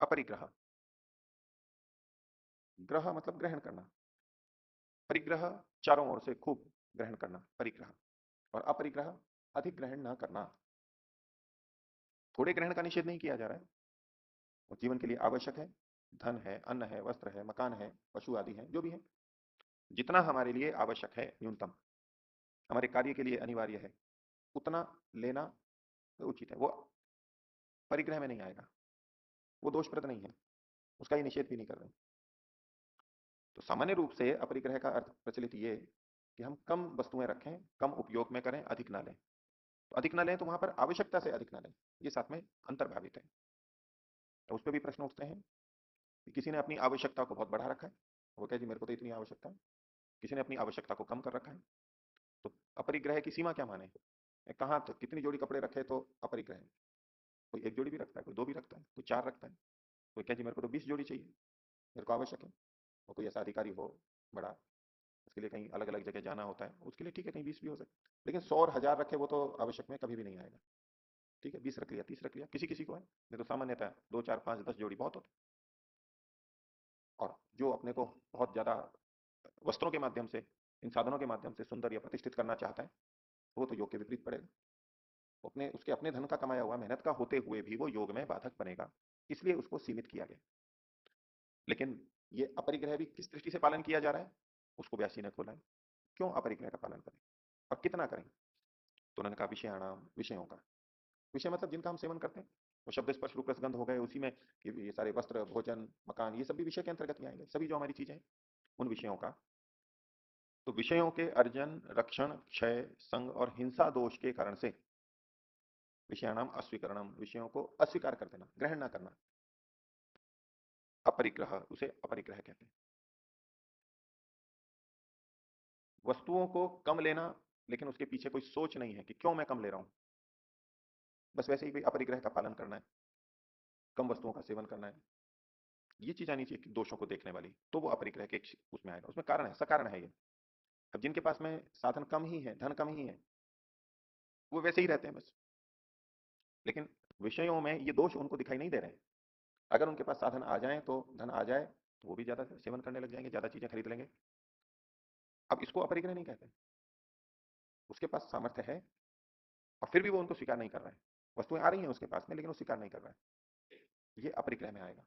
अपरिग्रह, ग्रह मतलब ग्रहण करना, परिग्रह चारों ओर से खूब ग्रहण करना परिग्रह, और अपरिग्रह अधिक ग्रहण ना करना। थोड़े ग्रहण का निषेध नहीं किया जा रहा है, वो जीवन के लिए आवश्यक है, धन है, अन्न है, वस्त्र है, मकान है, पशु आदि है, जो भी है, जितना हमारे लिए आवश्यक है न्यूनतम, हमारे कार्य के लिए अनिवार्य है, उतना लेना उचित है। वो परिग्रह में नहीं आएगा, वो दोषप्रद नहीं है, उसका ये निषेध भी नहीं कर रहे। तो सामान्य रूप से अपरिग्रह का अर्थ प्रचलित ये कि हम कम वस्तुएं रखें, कम उपयोग में करें, अधिक ना लें। तो अधिक ना लें तो वहां पर आवश्यकता से अधिक ना लें, ये साथ में अंतर्भावित है। तो उस पर भी प्रश्न उठते हैं कि किसी ने अपनी आवश्यकता को बहुत बढ़ा रखा है, वो कहे जी मेरे को तो इतनी आवश्यकता है, किसी ने अपनी आवश्यकता को कम कर रखा है। तो अपरिग्रह की सीमा क्या माने, कहाँ तो कितनी जोड़ी कपड़े रखे तो अपरिग्रह है? कोई एक जोड़ी भी रखता है, कोई दो भी रखता है, कोई चार रखता है, कोई कहे जी मेरे को तो 20 जोड़ी चाहिए, मेरे को आवश्यक है। और कोई ऐसा अधिकारी हो बड़ा, उसके लिए कहीं अलग अलग जगह जाना होता है, उसके लिए ठीक है कहीं 20 भी हो सकता है, लेकिन 100 और 1000 रखे वो तो आवश्यक में कभी भी नहीं आएगा। ठीक है, 20 रख लिया, 30 रख लिया, किसी किसी को है, नहीं तो सामान्यतः 2 4 5 10 जोड़ी बहुत होते हैं। और जो अपने को बहुत ज्यादा वस्त्रों के माध्यम से, इन साधनों के माध्यम से सुंदर या प्रतिष्ठित करना चाहता है, वो तो योग के विपरीत पड़ेगा। अपने उसके अपने धन का कमाया हुआ, मेहनत का होते हुए भी वो योग में बाधक बनेगा, इसलिए उसको सीमित किया गया। लेकिन ये अपरिग्रह भी किस दृष्टि से पालन किया जा रहा है, उसको व्यासी ने खोला है। क्यों अपरिग्रह का पालन करें और कितना करें? तो उन्होंने कहा विषयाणाम, विषयों का। विषय मतलब जिनका हम सेवन करते हैं, वो शब्द स्पर्श रूप रसगंध हो गए, उसी में ये सारे वस्त्र, भोजन, मकान, ये सब भी विषय के अंतर्गत में आएंगे, सभी जो हमारी चीजें हैं उन विषयों का। तो विषयों के अर्जन, रक्षण, क्षय, संग और हिंसा दोष के कारण से विषयाणाम अस्वीकरणम, विषयों को अस्वीकार कर देना, ग्रहण ना करना, अपरिग्रह, उसे अपरिग्रह कहते हैं। वस्तुओं को कम लेना, लेकिन उसके पीछे कोई सोच नहीं है कि क्यों मैं कम ले रहा हूं, बस वैसे ही कोई अपरिग्रह का पालन करना है, कम वस्तुओं का सेवन करना है, ये चीज आनी चाहिए दोषों को देखने वाली, तो वो अपरिग्रह के उसमें आएगा, उसमें कारण है, सकारण है ये। अब जिनके पास में साधन कम ही है, धन कम ही है, वो वैसे ही रहते हैं बस, लेकिन विषयों में ये दोष उनको दिखाई नहीं दे रहे हैं। अगर उनके पास साधन आ जाए, तो धन आ जाए, तो वो भी ज्यादा सेवन करने लग जाएंगे, ज्यादा चीजें खरीद लेंगे। अब इसको अपरिग्रह नहीं कहते, उसके पास सामर्थ्य है और फिर भी वो उनको स्वीकार नहीं कर रहा है, वस्तुएं आ रही हैं उसके पास में लेकिन वो स्वीकार नहीं कर रहा है, ये अपरिग्रह में आएगा।